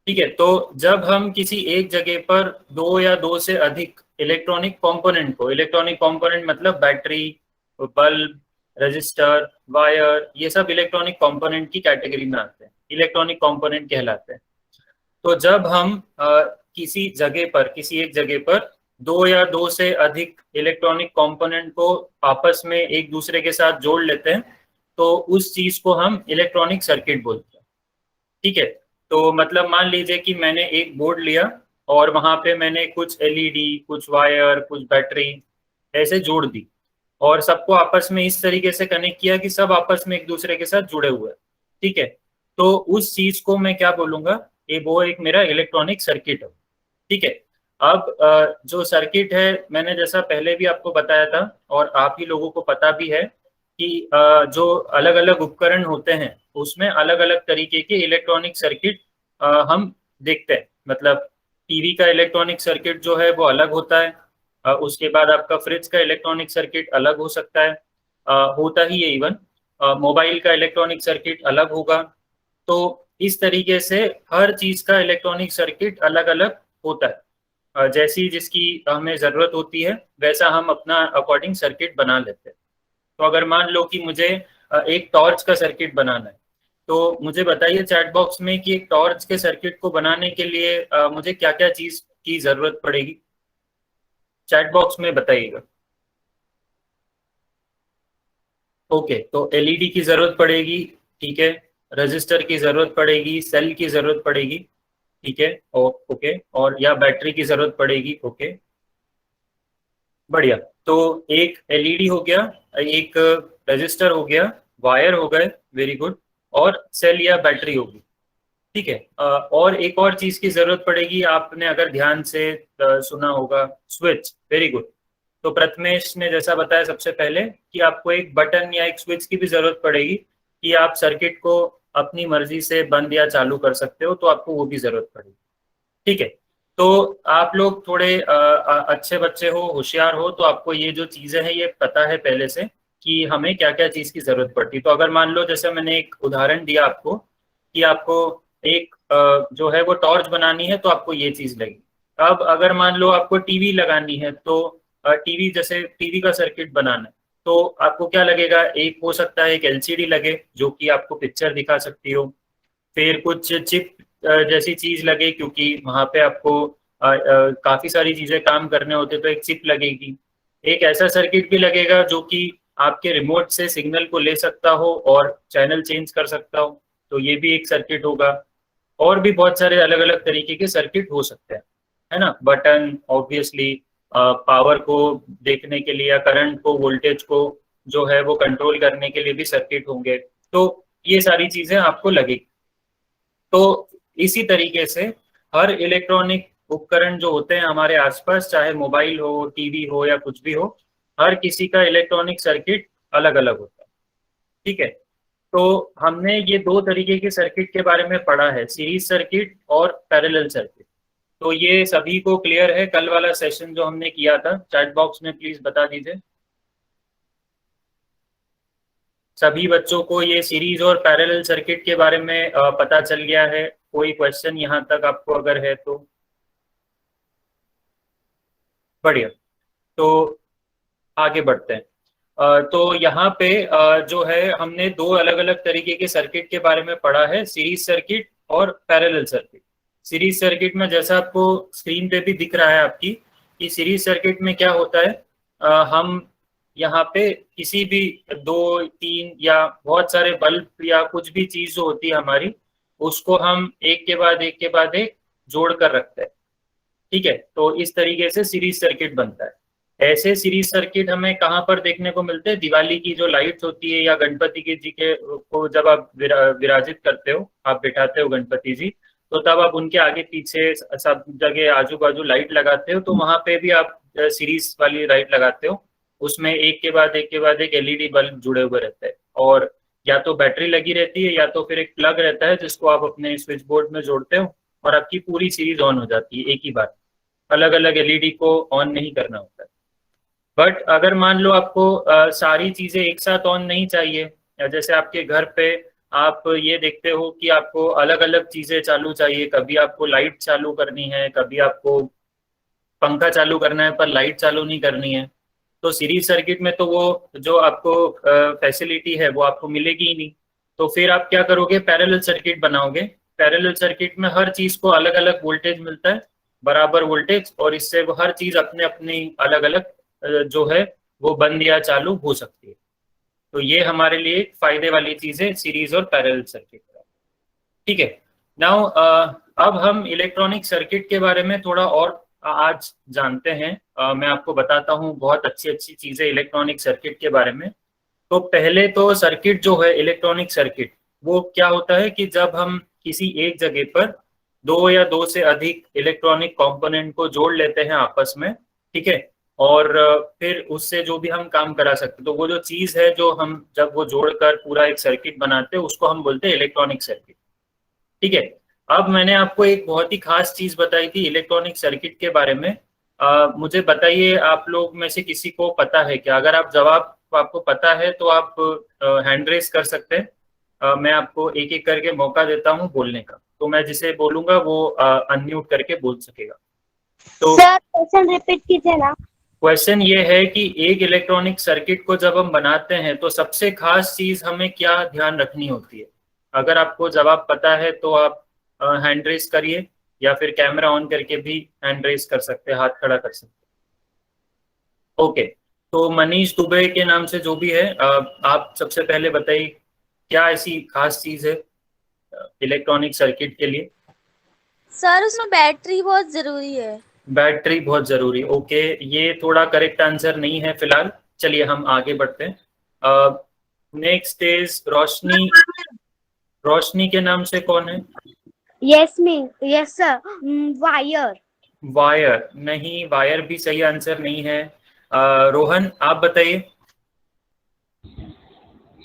ठीक है, तो जब हम किसी एक जगह पर दो या दो से अधिक इलेक्ट्रॉनिक कंपोनेंट मतलब बैटरी, बल्ब, रजिस्टर, वायर, ये सब इलेक्ट्रॉनिक कंपोनेंट की कैटेगरी में आते हैं, इलेक्ट्रॉनिक कंपोनेंट कहलाते हैं। तो जब हम किसी एक जगह पर दो या दो से अधिक इलेक्ट्रॉनिक कंपोनेंट को आपस में एक दूसरे के साथ जोड़ लेते हैं, तो उस चीज को हम इलेक्ट्रॉनिक सर्किट बोलते हैं। ठीक है, तो मतलब मान लीजिए कि मैंने एक बोर्ड लिया और वहां पे मैंने कुछ एलईडी, कुछ वायर, कुछ बैटरी ऐसे जोड़ दी, और सबको आपस में इस तरीके से कनेक्ट किया कि सब आपस में एक दूसरे के साथ जुड़े हुए हैं। ठीक है, तो उस चीज को मैं क्या बोलूंगा, ये वो एक मेरा इलेक्ट्रॉनिक सर्किट है। ठीक है, अब जो सर्किट है, मैंने जैसा पहले भी आपको बताया था और आप ही लोगों को पता भी है कि जो अलग अलग उपकरण होते हैं उसमें अलग अलग तरीके के इलेक्ट्रॉनिक सर्किट हम देखते हैं। मतलब टीवी का इलेक्ट्रॉनिक सर्किट जो है वो अलग होता है, उसके बाद आपका फ्रिज का इलेक्ट्रॉनिक सर्किट अलग हो सकता है, होता ही है इवन। मोबाइल का इलेक्ट्रॉनिक सर्किट अलग होगा। तो इस तरीके से हर चीज का इलेक्ट्रॉनिक सर्किट अलग अलग होता है। जैसी जिसकी हमें जरूरत होती है वैसा हम अपना अकॉर्डिंग सर्किट बना लेते हैं। तो अगर मान लो कि मुझे एक टॉर्च का सर्किट बनाना है, तो मुझे बताइए चैट बॉक्स में कि एक टॉर्च के सर्किट को बनाने के लिए मुझे क्या क्या चीज की जरूरत पड़ेगी, चैट बॉक्स में बताइएगा। ओके, तो एलईडी की जरूरत पड़ेगी। ठीक है, रजिस्टर की जरूरत पड़ेगी, सेल की जरूरत पड़ेगी। ठीक है, ओके, और या बैटरी की जरूरत पड़ेगी। ओके, बढ़िया। तो एक एलईडी हो गया, एक रजिस्टर हो गया, वायर हो गए, वेरी गुड, और सेल या बैटरी होगी। ठीक है, और एक और चीज की जरूरत पड़ेगी, आपने अगर ध्यान से सुना होगा, स्विच, वेरी गुड। तो प्रथमेश ने जैसा बताया सबसे पहले कि आपको एक बटन या एक स्विच की भी जरूरत पड़ेगी कि आप सर्किट को अपनी मर्जी से बंद या चालू कर सकते हो, तो आपको वो भी जरूरत पड़ेगी। ठीक है, तो आप लोग थोड़े अच्छे बच्चे हो, होशियार हो, तो आपको ये जो चीजें हैं ये पता है पहले से कि हमें क्या क्या चीज की जरूरत पड़ती है। तो अगर मान लो जैसे मैंने एक उदाहरण दिया आपको कि आपको एक जो है वो टॉर्च बनानी है, तो आपको ये चीज लगेगी। अब अगर मान लो आपको टीवी लगानी है, तो टीवी, जैसे टीवी का सर्किट बनाना है, तो आपको क्या लगेगा, एक हो सकता है एक एलसीडी लगे जो कि आपको पिक्चर दिखा सकती हो, फिर कुछ चिप जैसी चीज लगे क्योंकि वहां पे आपको काफी सारी चीजें काम करने होते, तो एक चिप लगेगी। एक ऐसा सर्किट भी लगेगा जो कि आपके रिमोट से सिग्नल को ले सकता हो और चैनल चेंज कर सकता हो, तो ये भी एक सर्किट होगा। और भी बहुत सारे अलग अलग तरीके के सर्किट हो सकते हैं, है ना। बटन ऑब्वियसली पावर को देखने के लिए या करंट को, वोल्टेज को जो है वो कंट्रोल करने के लिए भी सर्किट होंगे। तो ये सारी चीजें आपको लगेगी। तो इसी तरीके से हर इलेक्ट्रॉनिक उपकरण जो होते हैं हमारे आसपास, चाहे मोबाइल हो, टीवी हो या कुछ भी हो, हर किसी का इलेक्ट्रॉनिक सर्किट अलग अलग होता है। ठीक है, तो हमने ये दो तरीके के सर्किट के बारे में पढ़ा है, सीरीज सर्किट और पैरेलल सर्किट। तो ये सभी को क्लियर है? कल वाला सेशन जो हमने किया था, चैट बॉक्स में प्लीज बता दीजिए। सभी बच्चों को ये सीरीज और पैरेलल सर्किट के बारे में पता चल गया है? कोई क्वेश्चन यहाँ तक आपको अगर है तो? बढ़िया, तो आगे बढ़ते हैं। तो यहाँ पे जो है हमने दो अलग अलग तरीके के सर्किट के बारे में पढ़ा है, सीरीज सर्किट और पैरेलल सर्किट। सीरीज सर्किट में जैसा आपको स्क्रीन पे भी दिख रहा है आपकी, कि सीरीज सर्किट में क्या होता है, हम यहाँ पे किसी भी दो तीन या बहुत सारे बल्ब या कुछ भी चीज जो होती है हमारी, उसको हम एक के बाद एक के बाद एक जोड़ कर रखते हैं। ठीक है, तो इस तरीके से सीरीज सर्किट बनता है। ऐसे सीरीज सर्किट हमें कहाँ पर देखने को मिलते हैं? दिवाली की जो लाइट्स होती है या गणपति के जी के को जब आप विराजित करते हो, आप बिठाते हो गणपति जी, तो तब आप उनके आगे पीछे सब जगह आजू बाजू लाइट लगाते हो, तो वहां पे भी आप सीरीज वाली लाइट लगाते हो। उसमें एक के बाद एक के बाद एक एलईडी बल्ब जुड़े हुए रहते हैं, और या तो बैटरी लगी रहती है या तो फिर एक प्लग रहता है जिसको आप अपने स्विच बोर्ड में जोड़ते हो, और आपकी पूरी सीरीज ऑन हो जाती है एक ही बार। अलग अलग एलईडी को ऑन नहीं करना होता है। बट अगर मान लो आपको सारी चीजें एक साथ ऑन नहीं चाहिए, या जैसे आपके घर पे आप ये देखते हो कि आपको अलग अलग चीजें चालू चाहिए, कभी आपको लाइट चालू करनी है, कभी आपको पंखा चालू करना है पर लाइट चालू नहीं करनी है। तो सीरीज सर्किट में तो वो जो आपको फैसिलिटी है वो आपको मिलेगी ही नहीं। तो फिर आप क्या करोगे, पैरेलल सर्किट बनाओगे। पैरेलल सर्किट में हर चीज को अलग अलग वोल्टेज मिलता है, बराबर वोल्टेज, और इससे वो हर चीज अपने अपनी अलग अलग जो है वो बंद या चालू हो सकती है। तो ये हमारे लिए एक फायदे वाली चीज है सीरीज और पैरेलल सर्किट का। ठीक है। नाउ अब हम इलेक्ट्रॉनिक सर्किट के बारे में थोड़ा और आज जानते हैं। मैं आपको बताता हूँ बहुत अच्छी अच्छी चीजें इलेक्ट्रॉनिक सर्किट के बारे में। तो पहले तो सर्किट जो है इलेक्ट्रॉनिक सर्किट, वो क्या होता है कि जब हम किसी एक जगह पर दो या दो से अधिक इलेक्ट्रॉनिक कंपोनेंट को जोड़ लेते हैं आपस में, ठीक है, और फिर उससे जो भी हम काम करा सकते, तो वो जो चीज है जो हम जब वो जोड़कर पूरा एक सर्किट बनाते हैं उसको हम बोलते हैं इलेक्ट्रॉनिक सर्किट। ठीक है। अब मैंने आपको एक बहुत ही खास चीज बताई थी इलेक्ट्रॉनिक सर्किट के बारे में। मुझे बताइए आप लोग में से किसी को पता है क्या? अगर आप जवाब आपको पता है तो आप हैंड रेस कर सकते हैं। मैं आपको एक एक करके मौका देता हूँ बोलने का, तो मैं जिसे बोलूंगा वो अनम्यूट करके बोल सकेगा। तो सर क्वेश्चन रिपीट कीजिए ना। क्वेश्चन ये है कि एक इलेक्ट्रॉनिक सर्किट को जब हम बनाते हैं तो सबसे खास चीज हमें क्या ध्यान रखनी होती है? अगर आपको जवाब पता है तो आप हैंड रेस करिए, या फिर कैमरा ऑन करके भी हैंड रेस कर सकते हैं, हाथ खड़ा कर सकते हैं। ओके, तो मनीष दुबे के नाम से जो भी है, आप सबसे पहले बताइए क्या ऐसी खास चीज है इलेक्ट्रॉनिक सर्किट के लिए? सर उसमें बैटरी बहुत जरूरी है। बैटरी बहुत जरूरी, ओके, ये थोड़ा करेक्ट आंसर नहीं है फिलहाल। चलिए हम आगे बढ़ते हैं। नेक्स्ट इज रोशनी। रोशनी के नाम से कौन है? यस मी, यस सर, वायर। वायर नहीं, वायर भी सही आंसर नहीं है। रोहन आप बताइए।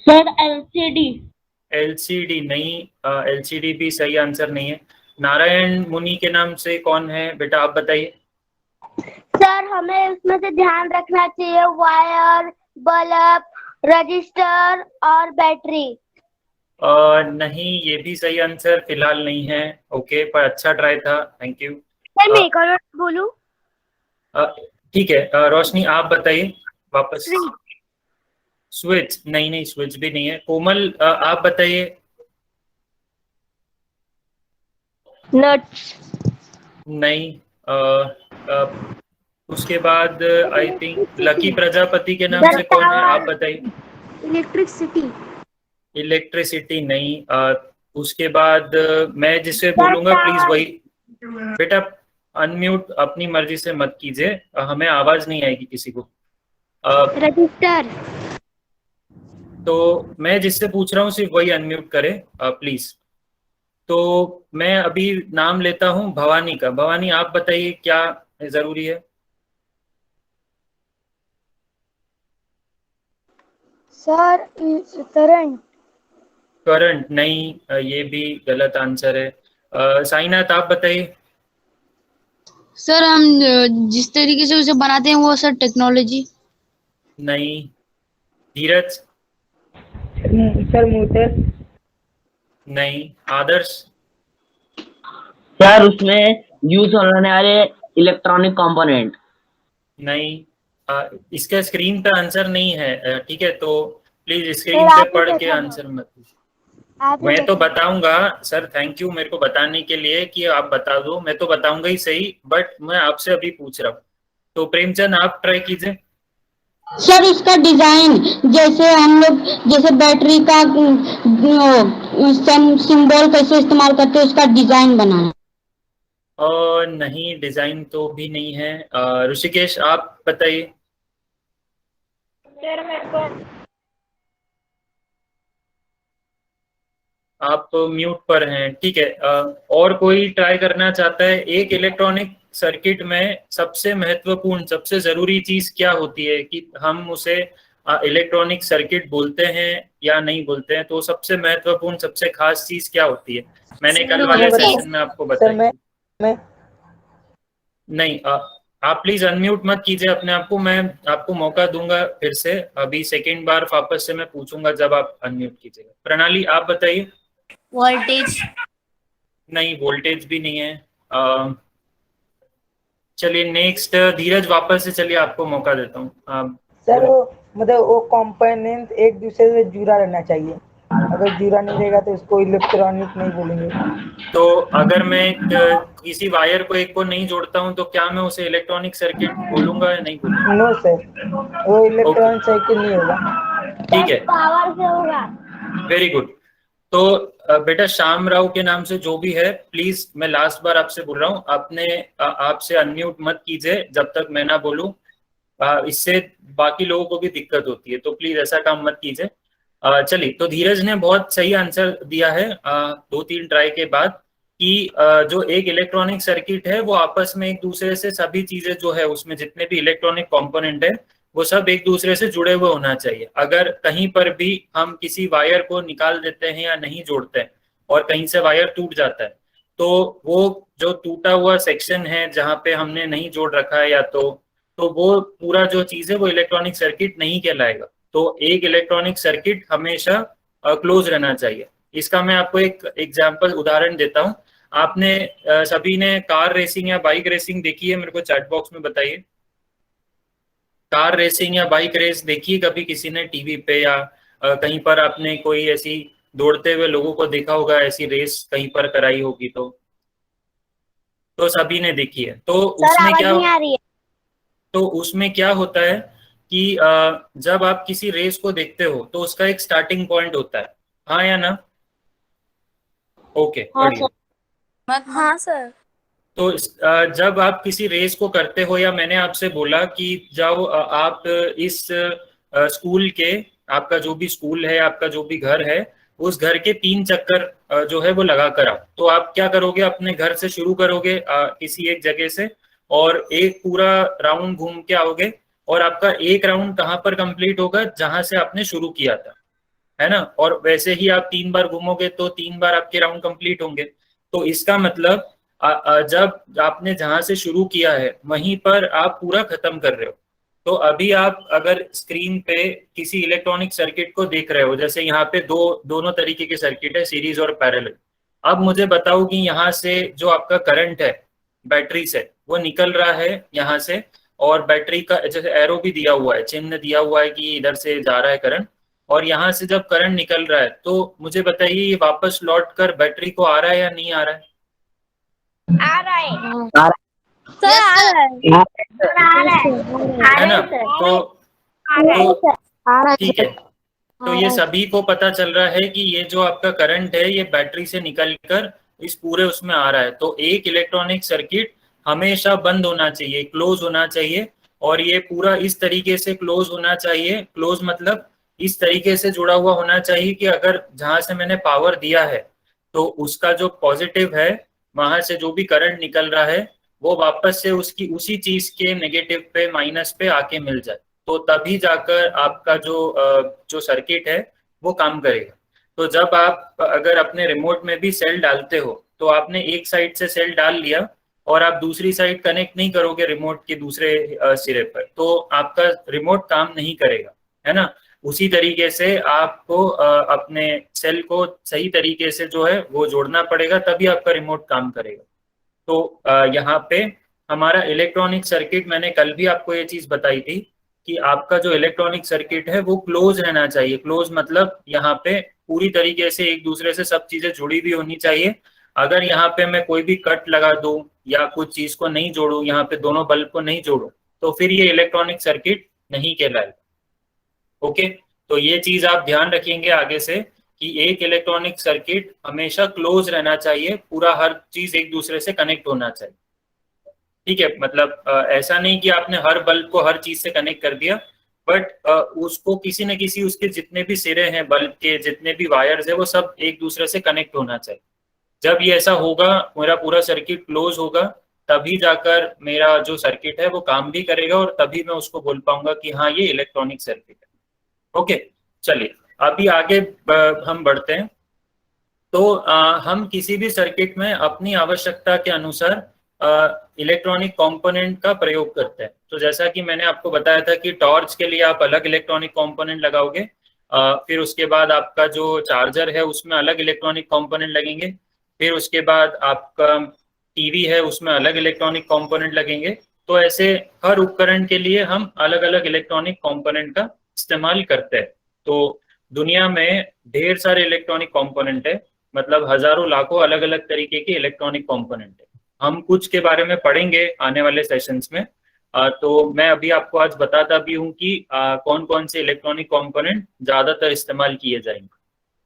Sir LCD. एलसीडी नहीं, एलसीडी भी सही आंसर नहीं है। नारायण मुनि के नाम से कौन है बेटा, आप बताइए। सर हमें उसमें से ध्यान रखना चाहिए वायर, बल्ब, रजिस्टर और बैटरी। नहीं, ये भी सही आंसर फिलहाल नहीं है। ओके, पर अच्छा ट्राई था, थैंक यू। सर मैं एक और बोलूं? ठीक है, रोशनी आप बताइए वापस। स्विच नहीं, नहीं स्विच भी नहीं है। कोमल आप बताइए। नट्स। नहीं। उसके बाद आई थिंक लकी प्रजापति के नाम से कौन है, आप बताइए। इलेक्ट्रिसिटी। इलेक्ट्रिसिटी नहीं। उसके बाद मैं जिसे बोलूंगा प्लीज वही। बेटा अनम्यूट अपनी मर्जी से मत कीजिए, हमें आवाज नहीं आएगी किसी को। रजिस्टर। तो मैं जिससे पूछ रहा हूँ सिर्फ वही अनम्यूट करे प्लीज। तो मैं अभी नाम लेता हूँ भवानी का। भवानी आप बताइए क्या जरूरी है? Sir current. करंट नहीं, ये भी गलत आंसर है। साईनाथ आप बताइए। सर हम जिस तरीके से उसे बनाते हैं वो सर टेक्नोलॉजी। नहीं। धीरज? Sir motor. नहीं। आदर्श? सर उसमें यूज होने वाले इलेक्ट्रॉनिक कंपोनेंट। नहीं। इसका स्क्रीन पे आंसर नहीं है, ठीक है, तो प्लीज स्क्रीन पे पढ़ के आंसर मत दीजिए। मैं तो बताऊंगा सर, थैंक यू मेरे को बताने के लिए कि आप बता दो, मैं तो बताऊंगा ही सही, बट मैं आपसे अभी पूछ रहा हूँ। तो प्रेमचंद आप ट्राई कीजिए। सर उसका डिजाइन, जैसे हम लोग जैसे बैटरी का सिंबल कैसे इस्तेमाल करते हैं उसका डिजाइन बनाना। और नहीं, डिजाइन तो भी नहीं है। ऋषिकेश आप बताइए। सर मेरे को आप म्यूट पर हैं, ठीक है। और कोई ट्राई करना चाहता है? एक इलेक्ट्रॉनिक सर्किट में सबसे महत्वपूर्ण सबसे जरूरी चीज क्या होती है कि हम उसे इलेक्ट्रॉनिक सर्किट बोलते हैं या नहीं बोलते हैं? तो सबसे महत्वपूर्ण सबसे खास चीज क्या होती है? मैंने कल वाले सेशन में आपको बताई थी। मैं नहीं, आप प्लीज अनम्यूट मत कीजिए अपने आप को, मैं आपको मौका दूंगा फिर से, अभी सेकेंड बार वापस से मैं पूछूंगा जब आप अनम्यूट कीजिएगा। प्रणाली आप बताइए। वोल्टेज। नहीं, वोल्टेज भी नहीं है। चलिए नेक्स्ट, धीरज वापस से, चलिए आपको मौका देता हूँ। सर वो मतलब वो कंपोनेंट एक दूसरे से जुड़ा रहना चाहिए, अगर जुड़ा नहीं रहेगा तो इसको इलेक्ट्रॉनिक नहीं बोलेंगे। तो अगर मैं किसी वायर को एक को नहीं जोड़ता हूँ तो क्या मैं उसे इलेक्ट्रॉनिक सर्किट बोलूंगा या नहीं बोलूंगा? नो सर, वो इलेक्ट्रॉनिक सर्किट नहीं होगा। ठीक है, पावर से होगा। Very good. तो बेटा श्याम राव के नाम से जो भी है, प्लीज मैं लास्ट बार आपसे बोल रहा हूँ, आपने आपसे अनम्यूट मत कीजिए जब तक मैं ना बोलूं, इससे बाकी लोगों को भी दिक्कत होती है, तो प्लीज ऐसा काम मत कीजिए। चलिए, तो धीरज ने बहुत सही आंसर दिया है 2-3 ट्राई के बाद, कि जो एक इलेक्ट्रॉनिक सर्किट है वो आपस में एक दूसरे से सभी चीजें जो है उसमें जितने भी इलेक्ट्रॉनिक कंपोनेंट है वो सब एक दूसरे से जुड़े हुए होना चाहिए। अगर कहीं पर भी हम किसी वायर को निकाल देते हैं या नहीं जोड़ते हैं और कहीं से वायर टूट जाता है, तो वो जो टूटा हुआ सेक्शन है जहाँ पे हमने नहीं जोड़ रखा है या तो वो पूरा जो चीज है वो इलेक्ट्रॉनिक सर्किट नहीं कहलाएगा। तो एक इलेक्ट्रॉनिक सर्किट हमेशा क्लोज रहना चाहिए। इसका मैं आपको एक एग्जांपल उदाहरण देता हूँ। आपने सभी ने कार रेसिंग या बाइक रेसिंग देखी है? मेरे को चैट बॉक्स में बताइए। कार रेसिंग या बाइक रेस देखी है कभी किसी ने टीवी पे, या कहीं पर आपने कोई ऐसी दौड़ते हुए लोगों को देखा होगा, ऐसी रेस कहीं पर कराई होगी तो सभी ने देखी है। तो सर उसमें आवाज क्या, नहीं आ रही है। तो उसमें क्या होता है कि जब आप किसी रेस को देखते हो तो उसका एक स्टार्टिंग पॉइंट होता है, हाँ या ना? ओके, हाँ बढ़िया। हाँ सर। तो जब आप किसी रेस को करते हो, या मैंने आपसे बोला कि जाओ आप इस स्कूल के, आपका जो भी स्कूल है, आपका जो भी घर है, उस घर के 3 चक्कर जो है वो लगा कर आओ, तो आप क्या करोगे? अपने घर से शुरू करोगे किसी एक जगह से, और एक पूरा राउंड घूम के आओगे, और आपका एक राउंड कहाँ पर कंप्लीट होगा? जहां से आपने शुरू किया था, है ना? और वैसे ही आप 3 बार घूमोगे तो 3 बार आपके राउंड कंप्लीट होंगे। तो इसका मतलब जब आपने जहां से शुरू किया है वहीं पर आप पूरा खत्म कर रहे हो। तो अभी आप अगर स्क्रीन पे किसी इलेक्ट्रॉनिक सर्किट को देख रहे हो, जैसे यहाँ पे दोनों तरीके के सर्किट है, सीरीज और पैरेलल। अब मुझे बताओ कि यहाँ से जो आपका करंट है बैटरी से, वो निकल रहा है यहाँ से, और बैटरी का जैसे एरो भी दिया हुआ है, चिन्ह दिया हुआ है कि इधर से जा रहा है करंट, और यहाँ से जब करंट निकल रहा है तो मुझे बताइए ये वापस लौट कर बैटरी को आ रहा है या नहीं आ रहा है? आ रहा है आ सर, आ रहा है, आ रहा है, है ना? तो ठीक है, तो ये हाँ। सभी को पता चल रहा है कि ये जो आपका करंट है ये बैटरी से निकलकर इस पूरे उसमें आ रहा है। तो एक इलेक्ट्रॉनिक सर्किट हमेशा बंद होना चाहिए, क्लोज होना चाहिए, और ये पूरा इस तरीके से क्लोज होना चाहिए। क्लोज मतलब इस तरीके से जुड़ा हुआ होना चाहिए कि अगर जहां से मैंने पावर दिया है तो उसका जो पॉजिटिव है, वहां से जो भी करंट निकल रहा है वो वापस से उसकी उसी चीज के नेगेटिव पे, माइनस पे आके मिल जाए, तो तभी जाकर आपका जो सर्किट है वो काम करेगा। तो जब आप अगर अपने रिमोट में भी सेल डालते हो तो आपने एक साइड से सेल डाल लिया और आप दूसरी साइड कनेक्ट नहीं करोगे रिमोट के दूसरे सिरे पर, तो आपका रिमोट काम नहीं करेगा, है ना? उसी तरीके से आपको अपने सेल को सही तरीके से जो है वो जोड़ना पड़ेगा, तभी आपका रिमोट काम करेगा। तो यहाँ पे हमारा इलेक्ट्रॉनिक सर्किट, मैंने कल भी आपको ये चीज बताई थी कि आपका जो इलेक्ट्रॉनिक सर्किट है वो क्लोज रहना चाहिए। क्लोज मतलब यहाँ पे पूरी तरीके से एक दूसरे से सब चीजें जुड़ी हुई होनी चाहिए। अगर यहाँ पे मैं कोई भी कट लगा दूं या कुछ चीज को नहीं जोड़ू, यहाँ पे दोनों बल्ब को नहीं जोड़ू, तो फिर ये इलेक्ट्रॉनिक सर्किट नहीं कहलाएगा। ओके, तो ये चीज आप ध्यान रखेंगे आगे से कि एक इलेक्ट्रॉनिक सर्किट हमेशा क्लोज रहना चाहिए, पूरा हर चीज एक दूसरे से कनेक्ट होना चाहिए। ठीक है, मतलब ऐसा नहीं कि आपने हर बल्ब को हर चीज से कनेक्ट कर दिया, बट उसको किसी न किसी, उसके जितने भी सिरे हैं बल्ब के, जितने भी वायर्स है, वो सब एक दूसरे से कनेक्ट होना चाहिए। जब ये ऐसा होगा, मेरा पूरा सर्किट क्लोज होगा, तभी जाकर मेरा जो सर्किट है वो काम भी करेगा, और तभी मैं उसको बोल पाऊंगा कि हाँ ये इलेक्ट्रॉनिक सर्किट है। ओके, चलिए अभी आगे हम बढ़ते हैं। तो हम किसी भी सर्किट में अपनी आवश्यकता के अनुसार इलेक्ट्रॉनिक कंपोनेंट का प्रयोग करते हैं। तो जैसा कि मैंने आपको बताया था कि टॉर्च के लिए आप अलग इलेक्ट्रॉनिक कंपोनेंट लगाओगे, फिर उसके बाद आपका जो चार्जर है उसमें अलग इलेक्ट्रॉनिक कंपोनेंट लगेंगे, फिर उसके बाद आपका टीवी है उसमें अलग इलेक्ट्रॉनिक कंपोनेंट लगेंगे। तो ऐसे हर उपकरण के लिए हम अलग अलग इलेक्ट्रॉनिक कंपोनेंट का इस्तेमाल करते हैं। तो दुनिया में ढेर सारे इलेक्ट्रॉनिक कंपोनेंट है, मतलब हजारों लाखों अलग अलग तरीके के इलेक्ट्रॉनिक कंपोनेंट है। हम कुछ के बारे में पढ़ेंगे आने वाले सेशंस में। तो मैं अभी आपको आज बताता भी हूँ कि कौन कौन से इलेक्ट्रॉनिक कंपोनेंट ज्यादातर इस्तेमाल किए जाएंगे,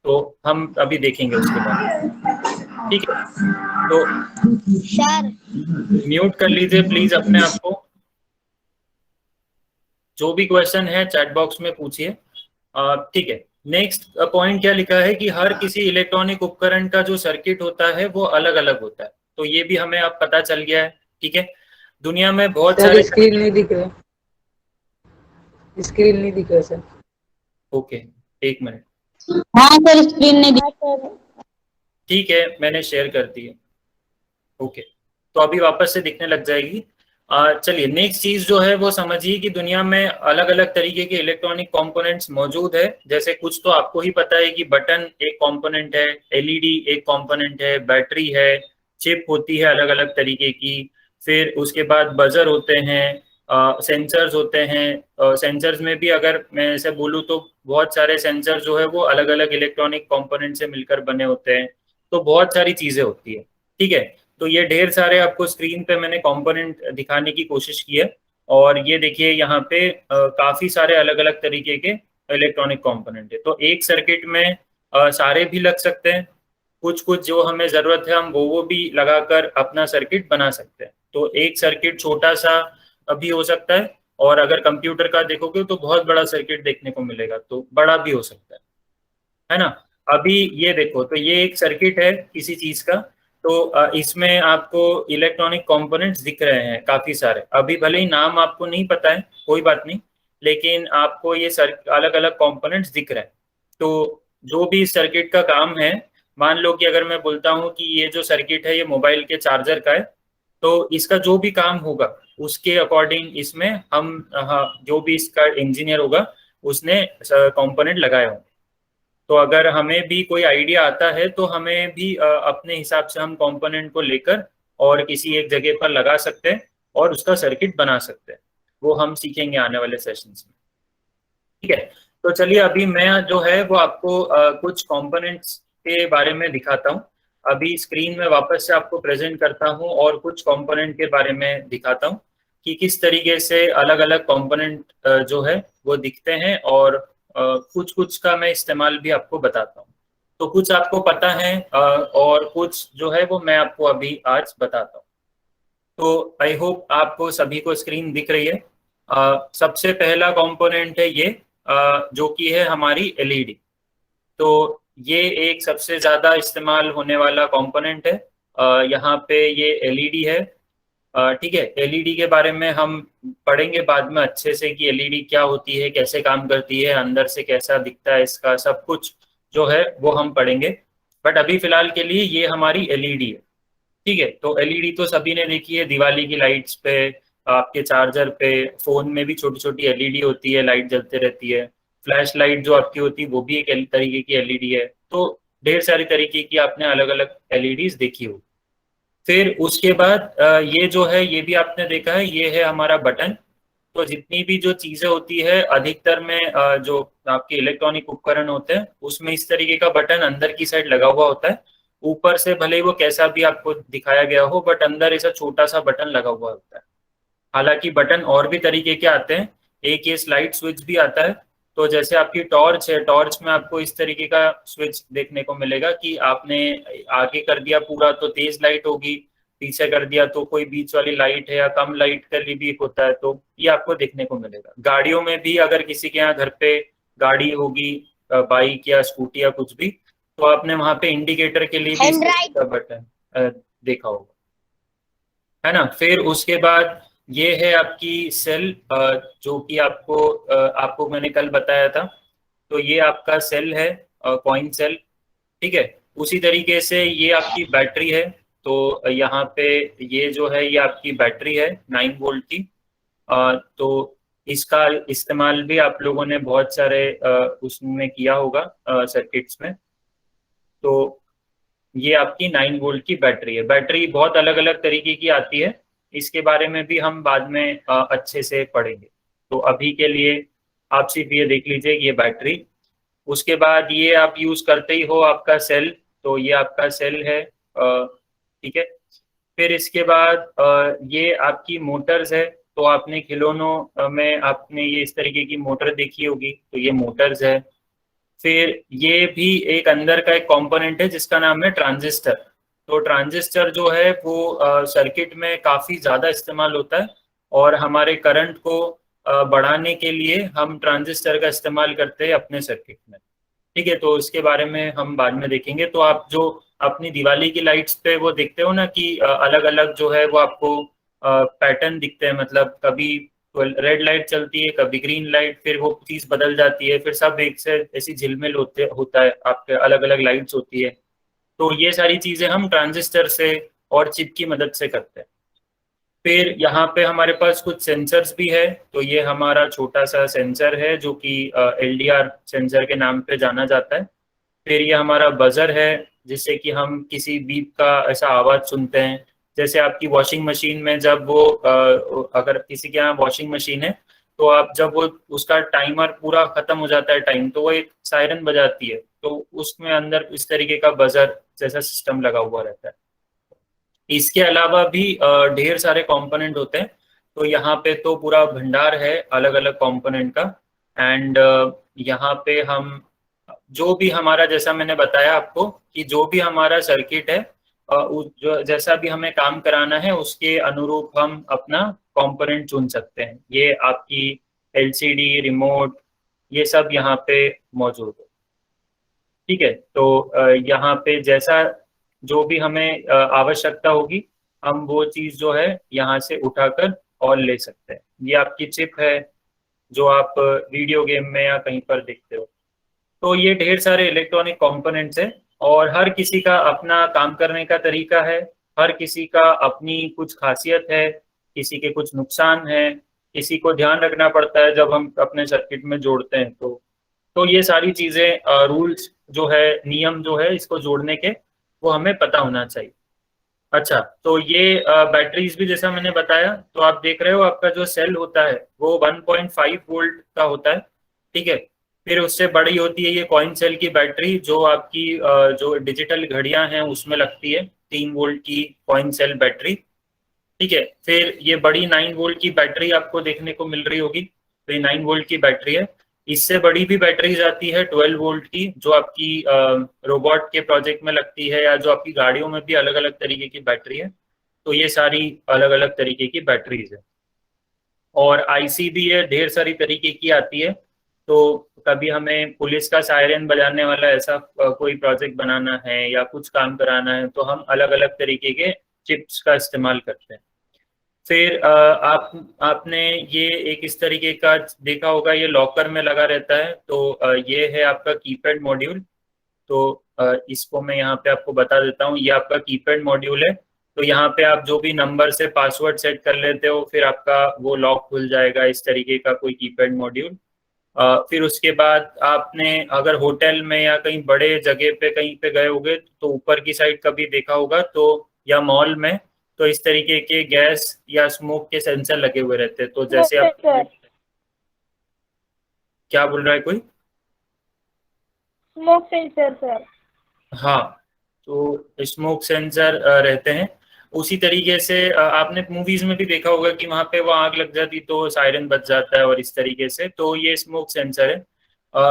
तो हम अभी देखेंगे उसके बारे में। ठीक है, तो सर म्यूट कर लीजिए प्लीज अपने आप को। जो भी क्वेश्चन है चैट बॉक्स में पूछिए। ठीक है, नेक्स्ट पॉइंट क्या लिखा है कि हर किसी इलेक्ट्रॉनिक उपकरण का जो सर्किट होता है वो अलग अलग होता है। तो ये भी हमें अब पता चल गया है। ठीक है, दुनिया में बहुत सर सारे स्क्रीन नहीं दिख रहा, स्क्रीन नहीं दिख रहा सर। ओके, एक मिनट। हाँ सर, स्क्रीन नहीं दिख। ठीक है, मैंने शेयर कर दी है। ओके, तो अभी वापस से दिखने लग जाएगी। चलिए, नेक्स्ट चीज जो है वो समझिए कि दुनिया में अलग अलग तरीके के इलेक्ट्रॉनिक कंपोनेंट्स मौजूद है। जैसे कुछ तो आपको ही पता है कि बटन एक कंपोनेंट है, एलईडी एक कंपोनेंट है, बैटरी है, चिप होती है अलग अलग तरीके की, फिर उसके बाद बजर होते हैं, सेंसर्स होते हैं। सेंसर्स में भी अगर मैं ऐसे बोलूँ तो बहुत सारे सेंसर जो है वो अलग अलग इलेक्ट्रॉनिक कंपोनेंट से मिलकर बने होते हैं। तो बहुत सारी चीजें होती है। ठीक है, तो ये ढेर सारे आपको स्क्रीन पे मैंने कंपोनेंट दिखाने की कोशिश की है, और ये देखिए यहाँ पे काफी सारे अलग अलग तरीके के इलेक्ट्रॉनिक कंपोनेंट है। तो एक सर्किट में सारे भी लग सकते हैं, कुछ कुछ जो हमें जरूरत है हम वो भी लगाकर अपना सर्किट बना सकते हैं। तो एक सर्किट छोटा सा भी हो सकता है, और अगर कंप्यूटर का देखोगे तो बहुत बड़ा सर्किट देखने को मिलेगा, तो बड़ा भी हो सकता है ना। अभी ये देखो, तो ये एक सर्किट है किसी चीज का, तो इसमें आपको इलेक्ट्रॉनिक कंपोनेंट्स दिख रहे हैं काफी सारे। अभी भले ही नाम आपको नहीं पता है, कोई बात नहीं, लेकिन आपको ये अलग अलग कंपोनेंट्स दिख रहे हैं। तो जो भी इस सर्किट का काम है, मान लो कि अगर मैं बोलता हूँ कि ये जो सर्किट है ये मोबाइल के चार्जर का है, तो इसका जो भी काम होगा उसके अकॉर्डिंग इसमें हम जो भी इसका इंजीनियर होगा उसने कंपोनेंट लगाए होंगे। तो अगर हमें भी कोई आइडिया आता है तो हमें भी अपने हिसाब से हम कंपोनेंट को लेकर और किसी एक जगह पर लगा सकते हैं और उसका सर्किट बना सकते हैं। वो हम सीखेंगे आने वाले सेशंस में। ठीक है, तो चलिए अभी मैं जो है वो आपको कुछ कंपोनेंट्स के बारे में दिखाता हूँ। अभी स्क्रीन में वापस से आपको प्रेजेंट करता हूँ और कुछ कंपोनेंट के बारे में दिखाता हूँ कि किस तरीके से अलग अलग कंपोनेंट जो है वो दिखते हैं, और कुछ कुछ का मैं इस्तेमाल भी आपको बताता हूँ। तो कुछ आपको पता है और कुछ जो है वो मैं आपको अभी आज बताता हूँ। तो आई होप आपको सभी को स्क्रीन दिख रही है। सबसे पहला कंपोनेंट है ये, जो कि है हमारी एलईडी। तो ये एक सबसे ज्यादा इस्तेमाल होने वाला कंपोनेंट है। यहाँ पे ये एलईडी है। ठीक है, एलईडी के बारे में हम पढ़ेंगे बाद में अच्छे से कि एलईडी क्या होती है, कैसे काम करती है, अंदर से कैसा दिखता है, इसका सब कुछ जो है वो हम पढ़ेंगे। बट अभी फिलहाल के लिए ये हमारी एलईडी है। ठीक है, तो एलईडी तो सभी ने देखी है, दिवाली की लाइट्स पे, आपके चार्जर पे, फोन में भी छोटी छोटी एलईडी होती है, लाइट जलते रहती है। फ्लैश लाइट जो आपकी होती है वो भी एक तरीके की एलईडी है। तो ढेर सारी तरीके की आपने अलग अलग एलईडीज देखी हो। फिर उसके बाद ये जो है ये भी आपने देखा है, ये है हमारा बटन। तो जितनी भी जो चीजें होती है अधिकतर में जो आपके इलेक्ट्रॉनिक उपकरण होते हैं उसमें इस तरीके का बटन अंदर की साइड लगा हुआ होता है। ऊपर से भले ही वो कैसा भी आपको दिखाया गया हो, बट अंदर ऐसा छोटा सा बटन लगा हुआ होता है। हालांकि बटन और भी तरीके के आते हैं, एक ये स्लाइड स्विच भी आता है। तो जैसे आपकी टॉर्च है, टॉर्च में आपको इस तरीके का स्विच देखने को मिलेगा कि आपने आगे कर दिया पूरा तो तेज लाइट होगी, पीछे कर दिया तो कोई बीच वाली लाइट है, या कम लाइट का लिए भी होता है। तो ये आपको देखने को मिलेगा। गाड़ियों में भी अगर किसी के यहाँ घर पे गाड़ी होगी, बाइक या स्कूटी या कुछ भी, तो आपने वहां पे इंडिकेटर के लिए भी इस तरीके का बटन देखा होगा, है ना। फिर उसके बाद ये है आपकी सेल, जो कि आपको मैंने कल बताया था। तो ये आपका सेल है, कॉइन सेल। ठीक है, उसी तरीके से ये आपकी बैटरी है। तो यहाँ पे ये जो है ये आपकी बैटरी है 9 वोल्ट की। तो इसका इस्तेमाल भी आप लोगों ने बहुत सारे उसमें किया होगा सर्किट्स में। तो ये आपकी 9 वोल्ट की बैटरी है। बैटरी बहुत अलग अलग तरीके की आती है, इसके बारे में भी हम बाद में अच्छे से पढ़ेंगे। तो अभी के लिए आप सिर्फ ये देख लीजिए ये बैटरी। उसके बाद ये आप यूज करते ही हो आपका सेल, तो ये आपका सेल है, ठीक है। फिर इसके बाद ये आपकी मोटर्स है। तो आपने खिलौनों में आपने ये इस तरीके की मोटर देखी होगी, तो ये मोटर्स है। फिर ये भी एक अंदर का एक कंपोनेंट है जिसका नाम है ट्रांजिस्टर। तो ट्रांजिस्टर जो है वो सर्किट में काफ़ी ज़्यादा इस्तेमाल होता है, और हमारे करंट को बढ़ाने के लिए हम ट्रांजिस्टर का इस्तेमाल करते हैं अपने सर्किट में, ठीक है। तो इसके बारे में हम बाद में देखेंगे। तो आप जो अपनी दिवाली की लाइट्स पे वो देखते हो ना कि अलग अलग जो है वो आपको पैटर्न दिखते हैं, मतलब कभी रेड लाइट चलती है, कभी ग्रीन लाइट, फिर वो चीज बदल जाती है, फिर सब एक से ऐसी झिलमिल होता है, आपके अलग अलग लाइट्स होती है। तो ये सारी चीजें हम ट्रांजिस्टर से और चिप की मदद से करते हैं। फिर यहाँ पे हमारे पास कुछ सेंसर्स भी है। तो ये हमारा छोटा सा सेंसर है जो कि LDR सेंसर के नाम पे जाना जाता है। फिर ये हमारा बजर है, जिससे कि हम किसी बीप का ऐसा आवाज सुनते हैं। जैसे आपकी वॉशिंग मशीन में जब वो अगर किसी के यहाँ वॉशिंग मशीन है, तो आप जब वो उसका टाइमर पूरा खत्म हो जाता है टाइम, तो वो एक सायरन बजाती है, तो उसमें अंदर इस तरीके का बजर जैसा सिस्टम लगा हुआ रहता है। इसके अलावा भी ढेर सारे कंपोनेंट होते हैं। तो यहाँ पे तो पूरा भंडार है अलग अलग कंपोनेंट का। एंड यहाँ पे हम जो भी हमारा, जैसा मैंने बताया आपको कि जो भी हमारा सर्किट है, जो जैसा भी हमें काम कराना है उसके अनुरूप हम अपना कंपोनेंट चुन सकते हैं। ये आपकी LCD रिमोट ये सब यहाँ पे मौजूद है, ठीक है। तो यहाँ पे जैसा जो भी हमें आवश्यकता होगी, हम वो चीज़ जो है यहाँ से उठाकर और ले सकते हैं। ये आपकी चिप है जो आप वीडियो गेम में या कहीं पर देखते हो। तो ये ढेर सारे इलेक्ट्रॉनिक कंपोनेंट्स हैं, और हर किसी का अपना काम करने का तरीका है, हर किसी का अपनी कुछ खासियत है, किसी के कुछ नुकसान है, किसी को ध्यान रखना पड़ता है जब हम अपने सर्किट में जोड़ते हैं। तो ये सारी चीज़ें रूल्स जो है, नियम जो है इसको जोड़ने के, वो हमें पता होना चाहिए। अच्छा, तो ये बैटरीज भी जैसा मैंने बताया, तो आप देख रहे हो आपका जो सेल होता है वो 1.5 वोल्ट का होता है, ठीक है। फिर उससे बड़ी होती है ये कॉइन सेल की बैटरी, जो आपकी जो डिजिटल घड़ियां हैं उसमें लगती है, 3 वोल्ट की कॉइन सेल बैटरी, ठीक है। फिर ये बड़ी 9 वोल्ट की बैटरी आपको देखने को मिल रही होगी, तो ये 9 वोल्ट की बैटरी है। इससे बड़ी भी बैटरीज आती है 12 वोल्ट की, जो आपकी रोबोट के प्रोजेक्ट में लगती है, या जो आपकी गाड़ियों में भी अलग अलग तरीके की बैटरी है। तो ये सारी अलग अलग तरीके की बैटरीज है। और IC भी है, ढेर सारी तरीके की आती है। तो कभी हमें पुलिस का सायरन बजाने वाला ऐसा कोई प्रोजेक्ट बनाना है या कुछ काम कराना है, तो हम अलग अलग तरीके के चिप्स का इस्तेमाल करते हैं। फिर आपने ये एक इस तरीके का देखा होगा, ये लॉकर में लगा रहता है। तो ये है आपका कीपैड मॉड्यूल। तो इसको मैं यहाँ पे आपको बता देता हूँ, ये आपका कीपैड मॉड्यूल है। तो यहाँ पे आप जो भी नंबर से पासवर्ड सेट कर लेते हो, फिर आपका वो लॉक खुल जाएगा, इस तरीके का कोई कीपैड मॉड्यूल। फिर उसके बाद आपने अगर होटल में या कहीं बड़े जगह पे कहीं पे गए होगे, तो ऊपर की साइड कभी देखा होगा, तो या मॉल में, तो इस तरीके के गैस या स्मोक के सेंसर लगे हुए रहते हैं। तो जैसे आप क्या बोल रहा है कोई? Smoke sensor sir. हाँ, तो स्मोक सेंसर रहते हैं। उसी तरीके से आपने मूवीज में भी देखा होगा कि वहां पे वो आग लग जाती तो सायरन बज जाता है, और इस तरीके से। तो ये स्मोक सेंसर है।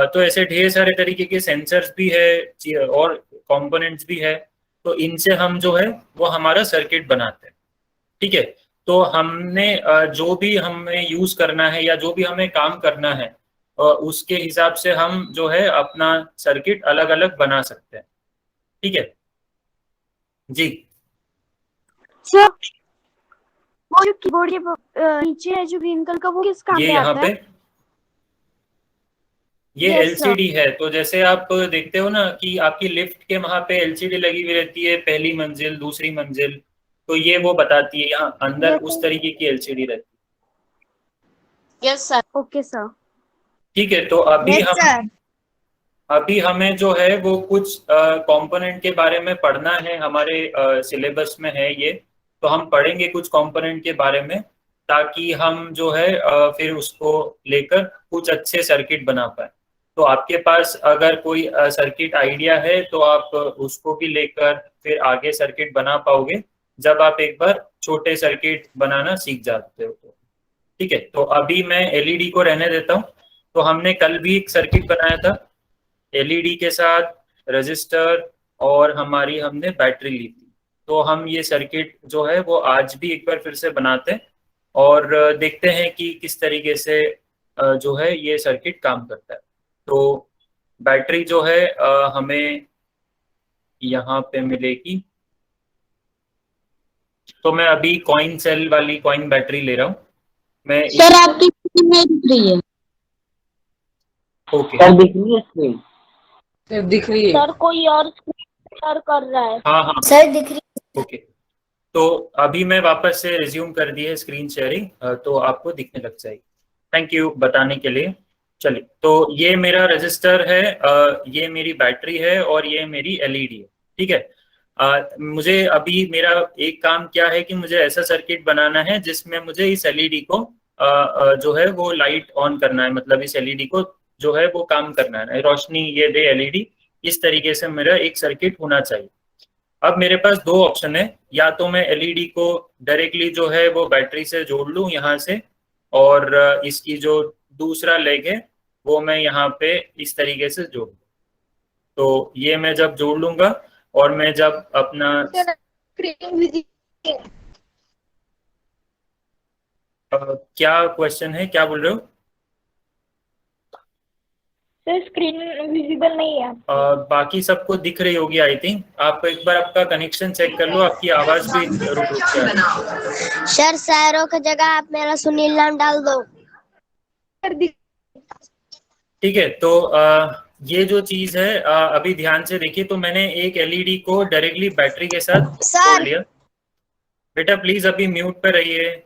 तो ऐसे ढेर सारे तरीके के सेंसर्स भी है और कंपोनेंट्स भी है। तो इनसे हम जो है वो हमारा सर्किट बनाते हैं, ठीक है। तो हमने जो भी हमें यूज करना है या जो भी हमें काम करना है, उसके हिसाब से हम जो है अपना सर्किट अलग अलग बना सकते हैं, ठीक है जी। सर वो जो कीबोर्ड के नीचे है जो ग्रीन कलर का, वो किस काम ये में यहाँ आता पे है? ये Yes, एलसीडी है। तो जैसे आप देखते हो ना कि आपकी लिफ्ट के वहां पे एलसीडी लगी हुई रहती है, पहली मंजिल, दूसरी मंजिल, तो ये वो बताती है यहाँ अंदर Yes, उस sir. तरीके की एलसीडी रहती यस सर। Okay, sir. है। ठीक है, तो Yes, sir. अभी हमें जो है वो कुछ कंपोनेंट के बारे में पढ़ना है, हमारे सिलेबस में है ये। तो हम पढ़ेंगे कुछ कंपोनेंट के बारे में, ताकि हम जो है फिर उसको लेकर कुछ अच्छे सर्किट बना पाए। तो आपके पास अगर कोई सर्किट आइडिया है तो आप उसको भी लेकर फिर आगे सर्किट बना पाओगे, जब आप एक बार छोटे सर्किट बनाना सीख जाते हो तो। ठीक है, तो अभी मैं एलईडी को रहने देता हूँ। तो हमने कल भी एक सर्किट बनाया था एलईडी के साथ, रजिस्टर और हमारी हमने बैटरी ली थी। तो हम ये सर्किट जो है वो आज भी एक बार फिर से बनाते हैं और देखते हैं कि किस तरीके से जो है ये सर्किट काम करता है। तो बैटरी जो है हमें यहाँ पे मिलेगी। तो मैं अभी कॉइन सेल वाली कॉइन बैटरी ले रहा हूँ मैं। सर आपकी स्क्रीन नहीं दिख रही है। ओके, सर दिख रही है स्क्रीन? सर दिख रही है। सर कोई और शेयर कर रहा है। हाँ हाँ सर दिख रही ओके। तो अभी मैं वापस से रिज्यूम कर दी है स्क्रीन शेयरिंग, तो आपको दिखने लग जाएगी। थैंक यू बताने के लिए। चलिए, तो ये मेरा रजिस्टर है, ये मेरी बैटरी है और ये मेरी एलईडी है। ठीक है, मुझे अभी मेरा एक काम क्या है कि मुझे ऐसा सर्किट बनाना है जिसमें मुझे इस एलईडी को जो है वो लाइट ऑन करना है, मतलब इस एलईडी को जो है वो काम करना है, रोशनी ये दे एलईडी। इस तरीके से मेरा एक सर्किट होना चाहिए। अब मेरे पास दो ऑप्शन है, या तो मैं एलईडी को डायरेक्टली जो है वो बैटरी से जोड़ लूं यहाँ से, और इसकी जो दूसरा लेग है वो मैं यहाँ पे इस तरीके से जोड़ लूं। तो ये मैं जब जोड़ लूंगा और मैं जब अपना क्या क्वेश्चन है, क्या बोल रहे हो? सर स्क्रीन विजिबल नहीं है। बाकी सबको दिख रही होगी आई थिंक। आप एक बार आपका कनेक्शन चेक कर लो, आपकी आवाज भी रुक रुक के आ रही है। सर सैरो की जगह आप मेरा सुनील नाम डाल दो। ठीक है, तो ये जो चीज है अभी ध्यान से देखिए। तो मैंने एक एलईडी को डायरेक्टली बैटरी के साथ जोड़ लिया। बेटा प्लीज अभी म्यूट पे रहिए।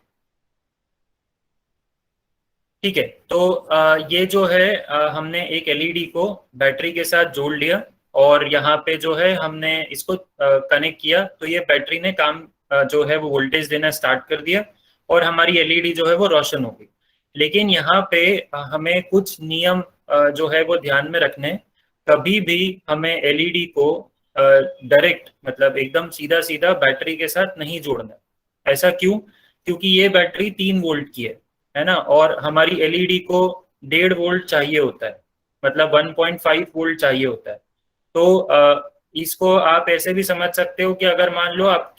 ठीक है, तो ये जो है हमने एक एलईडी को बैटरी के साथ जोड़ लिया और यहाँ पे जो है हमने इसको कनेक्ट किया, तो ये बैटरी ने काम जो है वो वोल्टेज देना स्टार्ट कर दिया और हमारी एलईडी जो है वो रोशन हो गई। लेकिन यहाँ पे हमें कुछ नियम जो है वो ध्यान में रखने हैं। कभी भी हमें एलईडी को डायरेक्ट मतलब एकदम सीधा सीधा बैटरी के साथ नहीं जोड़ना। ऐसा क्यों? क्योंकि ये बैटरी 3 वोल्ट की है ना, और हमारी एलईडी को 1.5 वोल्ट चाहिए होता है, मतलब 1.5 वोल्ट चाहिए होता है। तो इसको आप ऐसे भी समझ सकते हो कि अगर मान लो आप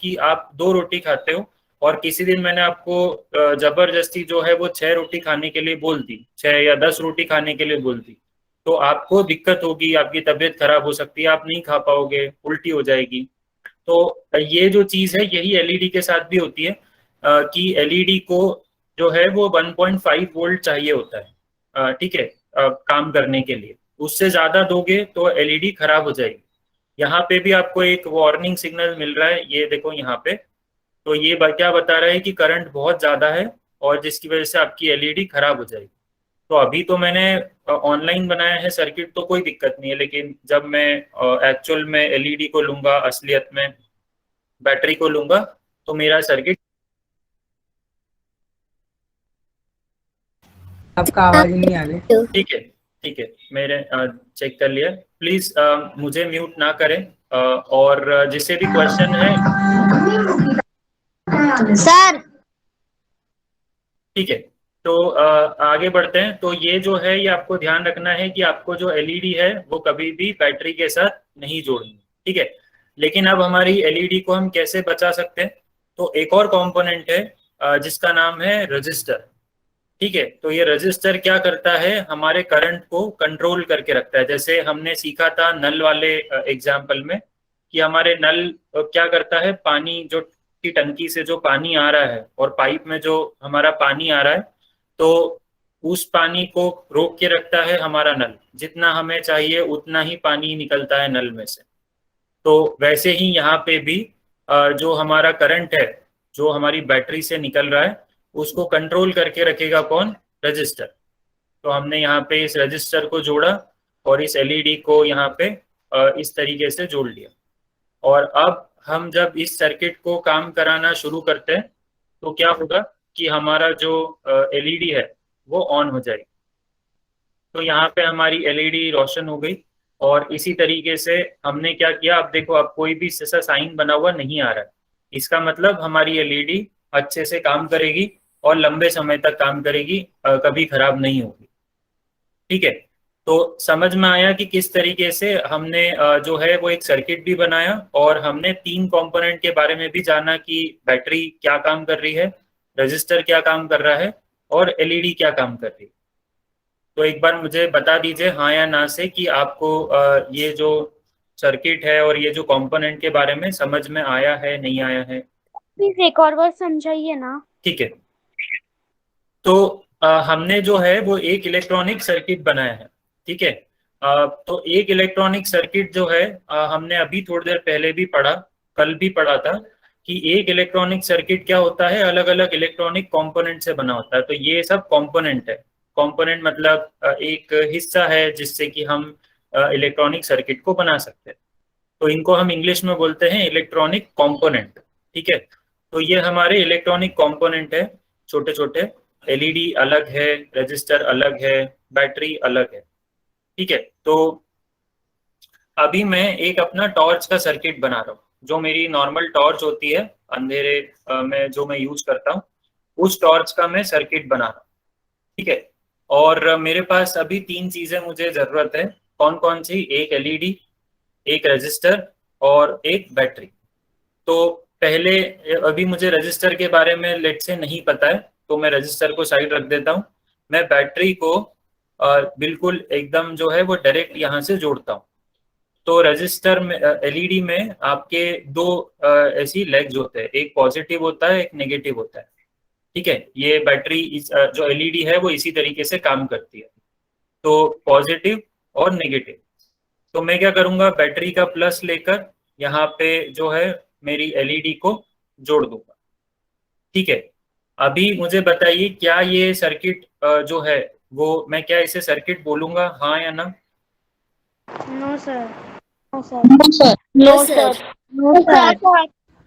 2 रोटी खाते हो और किसी दिन मैंने आपको जबरदस्ती जो है वो 6 रोटी खाने के लिए बोल दी, 6 या 10 रोटी खाने के लिए बोल दी, तो आपको दिक्कत होगी, आपकी तबीयत खराब हो सकती है, आप नहीं खा पाओगे, उल्टी हो जाएगी। तो ये जो चीज है यही एलईडी के साथ भी होती है कि एलईडी को जो है वो 1.5 वोल्ट चाहिए होता है, ठीक है, काम करने के लिए। उससे ज्यादा दोगे तो एलईडी खराब हो जाएगी। यहाँ पे भी आपको एक वार्निंग सिग्नल मिल रहा है, ये देखो यहाँ पे। तो ये क्या बता रहा है कि करंट बहुत ज्यादा है और जिसकी वजह से आपकी एलईडी खराब हो जाएगी। तो अभी तो मैंने ऑनलाइन बनाया है सर्किट तो कोई दिक्कत नहीं है, लेकिन जब मैं एक्चुअल में एलईडी को लूंगा, असलियत में बैटरी को लूंगा, तो मेरा सर्किट। आपका आवाज नहीं आ रही। ठीक है, ठीक है, मैंने चेक कर लिया। प्लीज मुझे म्यूट ना करें, और जिससे भी क्वेश्चन है सर ठीक है। तो आगे बढ़ते हैं। तो ये जो है ये आपको ध्यान रखना है कि आपको जो एलईडी है वो कभी भी बैटरी के साथ नहीं जोड़नी, ठीक है। लेकिन अब हमारी एलईडी को हम कैसे बचा सकते हैं? तो एक और कंपोनेंट है जिसका नाम है रजिस्टर, ठीक है। तो ये रजिस्टर क्या करता है? हमारे करंट को कंट्रोल करके रखता है। जैसे हमने सीखा था नल वाले एग्जाम्पल में कि हमारे नल क्या करता है, पानी जो की टंकी से जो पानी आ रहा है और पाइप में जो हमारा पानी आ रहा है, तो उस पानी को रोक के रखता है हमारा नल, जितना हमें चाहिए उतना ही पानी निकलता है नल में से। तो वैसे ही यहाँ पे भी जो हमारा करंट है जो हमारी बैटरी से निकल रहा है उसको कंट्रोल करके रखेगा कौन? रजिस्टर। तो हमने यहाँ पे इस रजिस्टर को जोड़ा और इस एलईडी को यहाँ पे इस तरीके से जोड़ लिया। और अब हम जब इस सर्किट को काम कराना शुरू करते हैं तो क्या होगा कि हमारा जो एलईडी है वो ऑन हो जाएगी। तो यहाँ पे हमारी एलईडी रोशन हो गई। और इसी तरीके से हमने क्या किया, अब देखो अब कोई भी ऐसा साइन बना हुआ नहीं आ रहा है, इसका मतलब हमारी एलईडी अच्छे से काम करेगी और लंबे समय तक काम करेगी, कभी खराब नहीं होगी। ठीक है, तो समझ में आया कि किस तरीके से हमने जो है वो एक सर्किट भी बनाया और हमने 3 कंपोनेंट के बारे में भी जाना कि बैटरी क्या काम कर रही है, रजिस्टर क्या काम कर रहा है और एलईडी क्या काम कर रही है। तो एक बार मुझे बता दीजिए हाँ या ना से कि आपको ये जो सर्किट है और ये जो कंपोनेंट के बारे में समझ में आया है नहीं आया है। प्लीज एक और बार समझाइए ना। ठीक है, तो हमने जो है वो एक इलेक्ट्रॉनिक सर्किट बनाया है। ठीक है, तो एक इलेक्ट्रॉनिक सर्किट जो है हमने अभी थोड़ी देर पहले भी पढ़ा, कल भी पढ़ा था कि एक इलेक्ट्रॉनिक सर्किट क्या होता है, अलग अलग इलेक्ट्रॉनिक कंपोनेंट से बना होता है। तो ये सब कंपोनेंट है। कंपोनेंट मतलब एक हिस्सा है जिससे कि हम इलेक्ट्रॉनिक सर्किट को बना सकते हैं। तो इनको हम इंग्लिश में बोलते हैं इलेक्ट्रॉनिक कंपोनेंट। ठीक है, तो ये हमारे इलेक्ट्रॉनिक कंपोनेंट है, छोटे छोटे। एलईडी अलग है, रजिस्टर अलग है, बैटरी अलग है। ठीक है, तो अभी मैं एक अपना टॉर्च का सर्किट बना रहा हूँ, जो मेरी नॉर्मल टॉर्च होती है अंधेरे में जो मैं यूज करता हूँ, उस टॉर्च का मैं सर्किट बना रहा हूँ। ठीक है, और मेरे पास अभी 3 चीजें मुझे जरूरत है। कौन कौन सी? एक एलईडी, एक रजिस्टर और एक बैटरी। तो पहले अभी मुझे रजिस्टर के बारे में लेट से नहीं पता है, तो मैं रजिस्टर को साइड रख देता हूँ। मैं बैटरी को बिल्कुल एकदम जो है वो डायरेक्ट यहाँ से जोड़ता हूँ। तो रजिस्टर में एलईडी में आपके 2 ऐसी लेग्स होते हैं, एक पॉजिटिव होता है, एक नेगेटिव होता है। ठीक है, ये बैटरी जो एलईडी है वो इसी तरीके से काम करती है, तो पॉजिटिव और नेगेटिव। तो मैं क्या करूंगा, बैटरी का प्लस लेकर यहाँ पे जो है मेरी एलईडी को जोड़ दूंगा। ठीक है, अभी मुझे बताइए क्या ये सर्किट जो है वो मैं क्या इसे सर्किट बोलूंगा, हाँ या ना? No sir. No sir. No sir. No sir. No sir.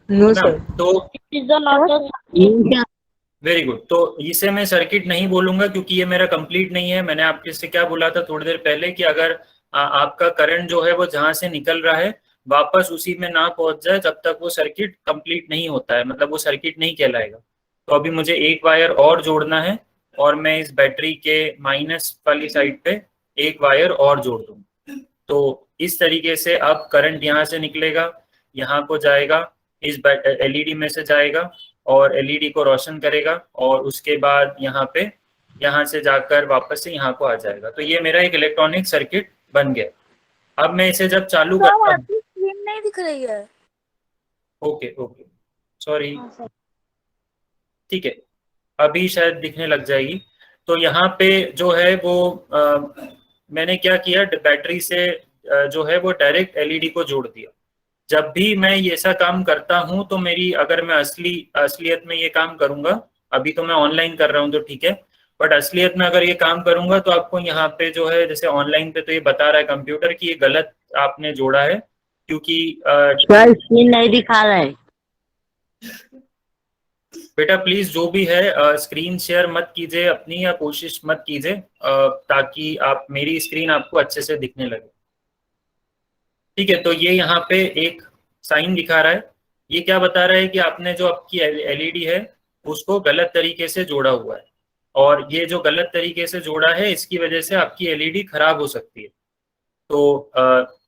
No ना? सर। तो वेरी गुड, तो इसे मैं सर्किट नहीं बोलूंगा क्योंकि ये मेरा कंप्लीट नहीं है। मैंने आपके से क्या बोला था थोड़ी देर पहले कि अगर आपका करंट जो है वो जहां से निकल रहा है वापस उसी में ना पहुंच जाए तब तक वो सर्किट कंप्लीट नहीं होता है, मतलब वो सर्किट नहीं कहलाएगा। तो अभी मुझे एक वायर और जोड़ना है और मैं इस बैटरी के माइनस वाली साइड पे एक वायर और जोड़ दूंगा। तो इस तरीके से अब करंट यहाँ से निकलेगा, यहाँ को जाएगा, इस एलईडी में से जाएगा और एलईडी को रोशन करेगा और उसके बाद यहाँ से जाकर वापस से यहाँ को आ जाएगा। तो ये मेरा एक इलेक्ट्रॉनिक सर्किट बन गया। अब मैं इसे जब चालू करता हूँ, स्क्रीन नहीं दिख रही है। ओके ओके सॉरी, ठीक है, अभी शायद दिखने लग जाएगी। तो यहाँ पे जो है वो मैंने क्या किया, बैटरी से जो है वो डायरेक्ट एलईडी को जोड़ दिया। जब भी मैं ये ऐसा काम करता हूँ तो मेरी, अगर मैं असलियत में ये काम करूंगा, अभी तो मैं ऑनलाइन कर रहा हूँ तो ठीक है, बट असलियत में अगर ये काम करूंगा तो आपको यहाँ पे जो है, जैसे ऑनलाइन पे तो ये बता रहा है कंप्यूटर कि ये गलत आपने जोड़ा है, क्योंकि स्क्रीन नहीं दिखा रहा है। बेटा प्लीज जो भी है स्क्रीन शेयर मत कीजिए अपनी, या कोशिश मत कीजिए ताकि आप मेरी स्क्रीन आपको अच्छे से दिखने लगे। ठीक है, तो ये यहाँ पे एक साइन दिखा रहा है, ये क्या बता रहा है कि आपने जो आपकी एलईडी है उसको गलत तरीके से जोड़ा हुआ है, और ये जो गलत तरीके से जोड़ा है इसकी वजह से आपकी एलईडी खराब हो सकती है। तो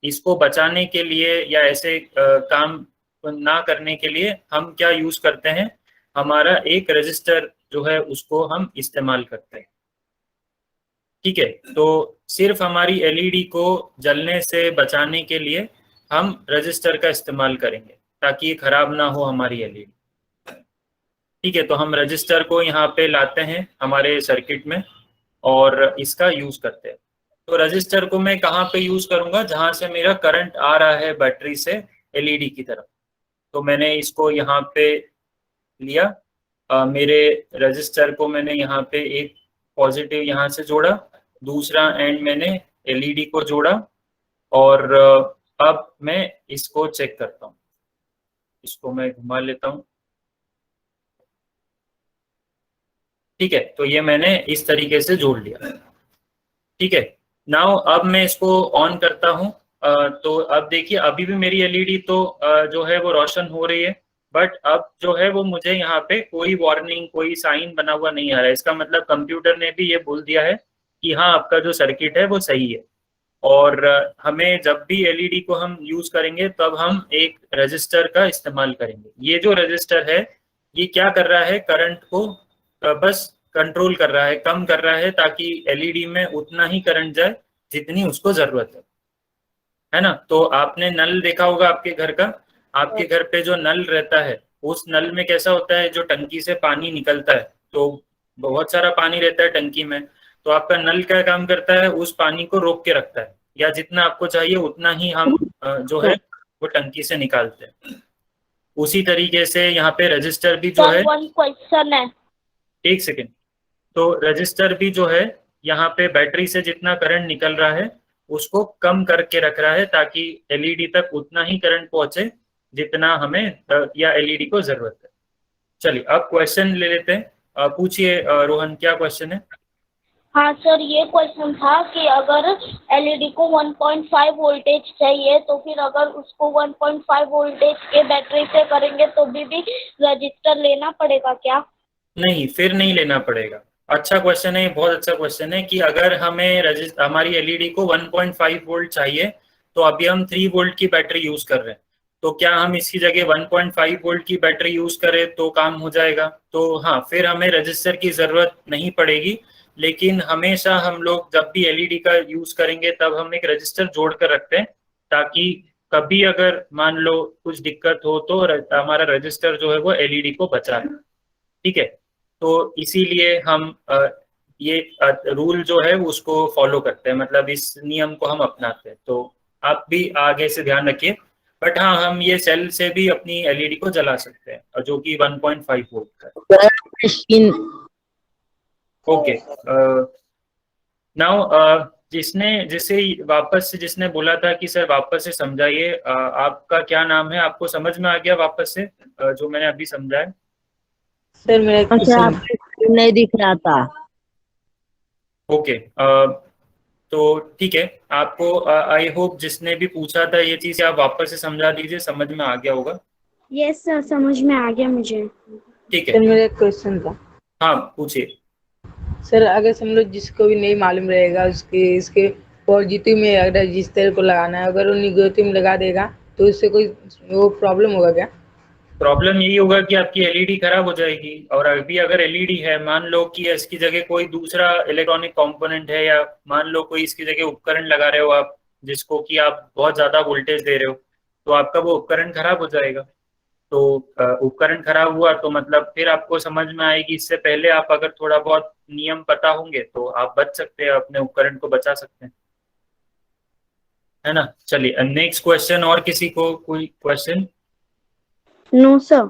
इसको बचाने के लिए या ऐसे काम ना करने के लिए हम क्या यूज करते हैं, हमारा एक रजिस्टर जो है उसको हम इस्तेमाल करते हैं। ठीक है, तो सिर्फ हमारी एलईडी को जलने से बचाने के लिए हम रजिस्टर का इस्तेमाल करेंगे ताकि खराब ना हो हमारी एलईडी। ठीक है, तो हम रजिस्टर को यहाँ पे लाते हैं हमारे सर्किट में और इसका यूज करते हैं। तो रजिस्टर को मैं कहाँ पे यूज करूंगा, जहां से मेरा करंट आ रहा है बैटरी से एलईडी की तरफ। तो मैंने इसको यहाँ पे लिया, मेरे रजिस्टर को मैंने यहाँ पे एक पॉजिटिव यहाँ से जोड़ा, दूसरा एंड मैंने एलईडी को जोड़ा, और अब मैं इसको चेक करता हूँ। इसको मैं घुमा लेता हूँ, ठीक है। तो ये मैंने इस तरीके से जोड़ लिया, ठीक है। नाउ अब मैं इसको ऑन करता हूँ। तो अब देखिए अभी भी मेरी एलईडी तो जो है वो रोशन हो रही है, बट अब जो है वो मुझे यहाँ पे कोई वार्निंग, कोई साइन बना हुआ नहीं आ रहा है। इसका मतलब कंप्यूटर ने भी ये बोल दिया है कि हाँ आपका जो सर्किट है वो सही है। और हमें जब भी एलईडी को हम यूज करेंगे तब हम एक रजिस्टर का इस्तेमाल करेंगे। ये जो रजिस्टर है ये क्या कर रहा है, करंट को बस कंट्रोल कर रहा है, कम कर रहा है, ताकि एलईडी में उतना ही करंट जाए जितनी उसको जरूरत है ना। तो आपने नल देखा होगा आपके घर का, आपके घर पे जो नल रहता है उस नल में कैसा होता है, जो टंकी से पानी निकलता है तो बहुत सारा पानी रहता है टंकी में, तो आपका नल क्या काम करता है, उस पानी को रोक के रखता है, या जितना आपको चाहिए उतना ही हम जो है वो टंकी से निकालते हैं। उसी तरीके से यहाँ पे रजिस्टर भी जो है, वन क्वेश्चन है। एक सेकेंड, तो रजिस्टर भी जो है यहाँ पे बैटरी से जितना करंट निकल रहा है उसको कम करके रख रहा है, ताकि एलईडी तक उतना ही करंट पहुंचे जितना हमें या एलईडी को जरूरत है। चलिए अब क्वेश्चन ले लेते हैं। पूछिए रोहन, क्या क्वेश्चन है? हाँ सर, ये क्वेश्चन था कि अगर एलईडी को 1.5 वोल्टेज चाहिए तो फिर अगर उसको 1.5 वोल्टेज के बैटरी से करेंगे तो भी रजिस्टर लेना पड़ेगा क्या? नहीं, फिर नहीं लेना पड़ेगा। अच्छा क्वेश्चन है, बहुत अच्छा क्वेश्चन है कि अगर हमें हमारी एलईडी को 1.5 वोल्ट चाहिए, तो अभी हम 3 वोल्ट की बैटरी यूज कर रहे हैं, तो क्या हम इसकी जगह 1.5 वोल्ट की बैटरी यूज करें तो काम हो जाएगा? तो हाँ, फिर हमें रजिस्टर की जरूरत नहीं पड़ेगी। लेकिन हमेशा हम लोग जब भी एलईडी का यूज करेंगे तब हम एक रजिस्टर जोड़ कर रखते हैं, ताकि कभी अगर मान लो कुछ दिक्कत हो तो हमारा रजिस्टर जो है वो एलईडी को बचा ले, ठीक है। तो इसीलिए हम ये रूल जो है उसको फॉलो करते हैं, मतलब इस नियम को हम अपनाते हैं। तो आप भी आगे से ध्यान रखिए। बट हाँ, हम ये सेल से भी अपनी एलईडी को जला सकते हैं, जो कि 1.5 वोल्ट का है। मशीन ओके, नाउ जिसने बोला था कि सर वापस से समझाइए, आपका क्या नाम है? आपको समझ में आ गया वापस से जो मैंने अभी समझाया? सर मेरा एक अच्छा क्वेश्चन आपको नहीं दिख रहा था। ओके, तो ठीक है, आपको आई होप जिसने भी पूछा था ये चीज आप वापस से समझा दीजिए, समझ में आ गया होगा। यस सर, समझ में आ गया मुझे। ठीक सर है, मेरा एक क्वेश्चन था। हाँ पूछिए। सर अगर समझ जिसको भी नहीं मालूम रहेगा उसके इसके पॉजिटिव में अगर रजिस्टर को लगाना है, अगर वो निगेटिव में लगा देगा तो उससे कोई वो प्रॉब्लम होगा क्या? प्रॉब्लम यही होगा कि आपकी एलईडी खराब हो जाएगी। और अभी अगर एलईडी है, मान लो कि इसकी जगह कोई दूसरा इलेक्ट्रॉनिक कंपोनेंट है, या मान लो कोई इसकी जगह उपकरण लगा रहे हो आप, जिसको कि आप बहुत ज्यादा वोल्टेज दे रहे हो, तो आपका वो उपकरण खराब हो जाएगा। तो उपकरण खराब हुआ तो मतलब फिर आपको समझ में आएगी। इससे पहले आप अगर थोड़ा बहुत नियम पता होंगे तो आप बच सकते हैं, अपने उपकरण को बचा सकते हैं, है ना। चलिए नेक्स्ट क्वेश्चन, और किसी को कोई क्वेश्चन? No sir.